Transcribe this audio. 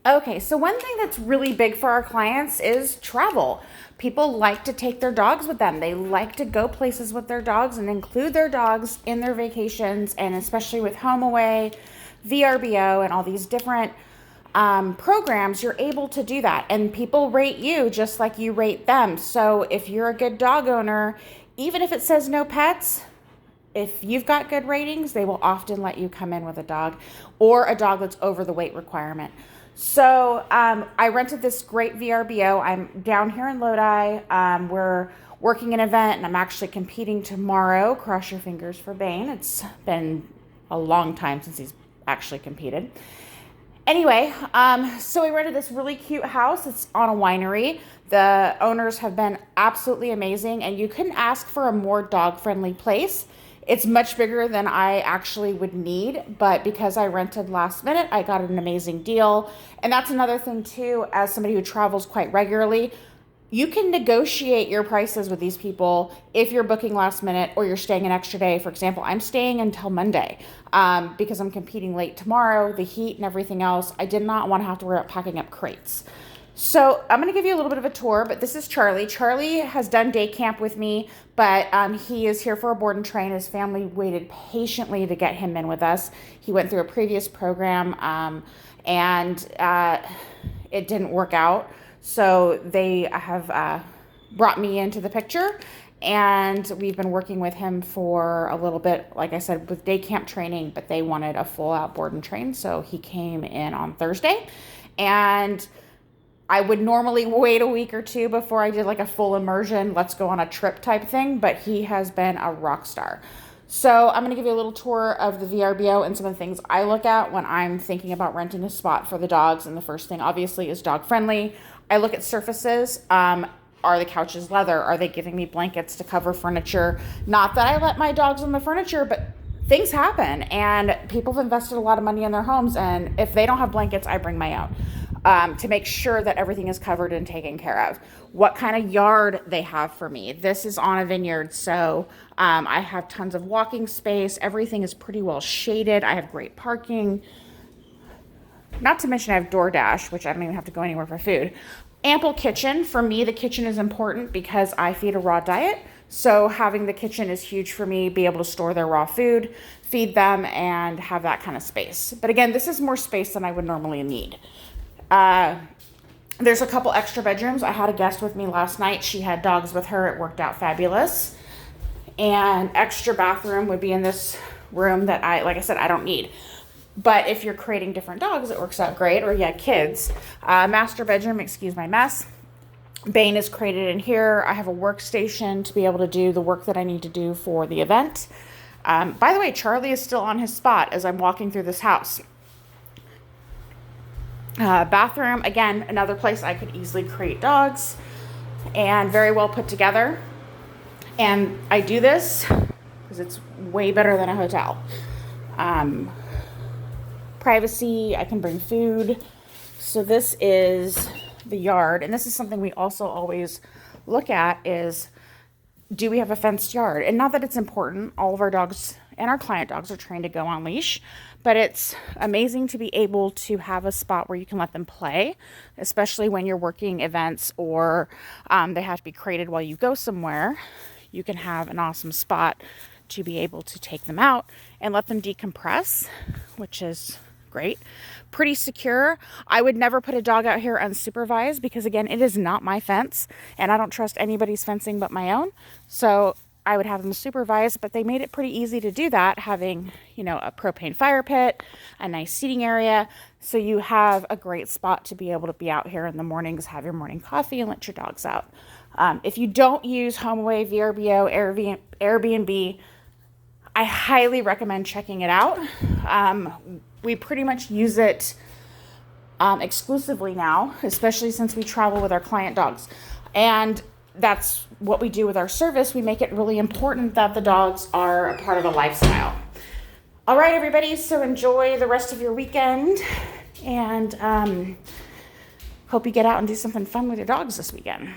Okay, so one thing that's really big for our clients is travel. People like to take their dogs with them. They like to go places with their dogs and include their dogs in their vacations, and especially with HomeAway, VRBO, and all these different programs, you're able to do that. And people rate you just like you rate them. So if you're a good dog owner, even if it says no pets, if you've got good ratings, they will often let you come in with a dog or a dog that's over the weight requirement. So I rented this great VRBO. I'm down here in Lodi. We're working an event and I'm actually competing tomorrow. Cross your fingers for Bane. It's been a long time since he's actually competed. Anyway, so we rented this really cute house. It's on a winery. The owners have been absolutely amazing, and you couldn't ask for a more dog-friendly place. It's much bigger than I actually would need, but because I rented last minute, I got an amazing deal. And that's another thing too, as somebody who travels quite regularly, you can negotiate your prices with these people if you're booking last minute or you're staying an extra day. For example, I'm staying until Monday because I'm competing late tomorrow, the heat and everything else. I did not want to have to worry about packing up crates. So I'm going to give you a little bit of a tour, but this is Charlie. Charlie has done day camp with me, but he is here for a board and train. His family waited patiently to get him in with us. He went through a previous program and it didn't work out. So they have brought me into the picture, and we've been working with him for a little bit, like I said, with day camp training, but they wanted a full out board and train. So he came in on Thursday, and I would normally wait a week or two before I did like a full immersion, let's go on a trip type thing, but he has been a rock star. So I'm going to give you a little tour of the VRBO and some of the things I look at when I'm thinking about renting a spot for the dogs. And the first thing obviously is dog friendly. I look at surfaces. Are the couches leather? Are they giving me blankets to cover furniture? Not that I let my dogs on the furniture, but things happen and people have invested a lot of money in their homes. And if they don't have blankets, I bring my own. To make sure that everything is covered and taken care of. What kind of yard they have for me. This is on a vineyard, so I have tons of walking space. Everything is pretty well shaded. I have great parking. Not to mention I have DoorDash, which I don't even have to go anywhere for food. Ample kitchen. For me, the kitchen is important because I feed a raw diet. So having the kitchen is huge for me, be able to store their raw food, feed them, and have that kind of space. But again, this is more space than I would normally need. There's a couple extra bedrooms. I had a guest with me last night. She had dogs with her. It worked out fabulous. And extra bathroom would be in this room that like I said, I don't need. But if you're creating different dogs, it works out great. Or kids. Master bedroom, excuse my mess. Bane is created in here. I have a workstation to be able to do the work that I need to do for the event. By the way, Charlie is still on his spot as I'm walking through this house. Bathroom, again, another place I could easily create dogs, and very well put together. And I do this because it's way better than a hotel. Privacy, I can bring food. So this is the yard, and this is something we also always look at is, do we have a fenced yard? And not that it's important. All of our dogs and our client dogs are trained to go on leash, but it's amazing to be able to have a spot where you can let them play, especially when you're working events or they have to be created while you go somewhere. You can have an awesome spot to be able to take them out and let them decompress, which is great. Pretty secure. I would never put a dog out here unsupervised because, again, it is not my fence and I don't trust anybody's fencing but my own. So I would have them supervised, but they made it pretty easy to do that, having, a propane fire pit, a nice seating area. So you have a great spot to be able to be out here in the mornings, have your morning coffee and let your dogs out. If you don't use HomeAway, VRBO, Airbnb, I highly recommend checking it out. We pretty much use it exclusively now, especially since we travel with our client dogs. And that's what we do with our service. We make it really important that the dogs are a part of the lifestyle. All right, everybody. So enjoy the rest of your weekend and hope you get out and do something fun with your dogs this weekend.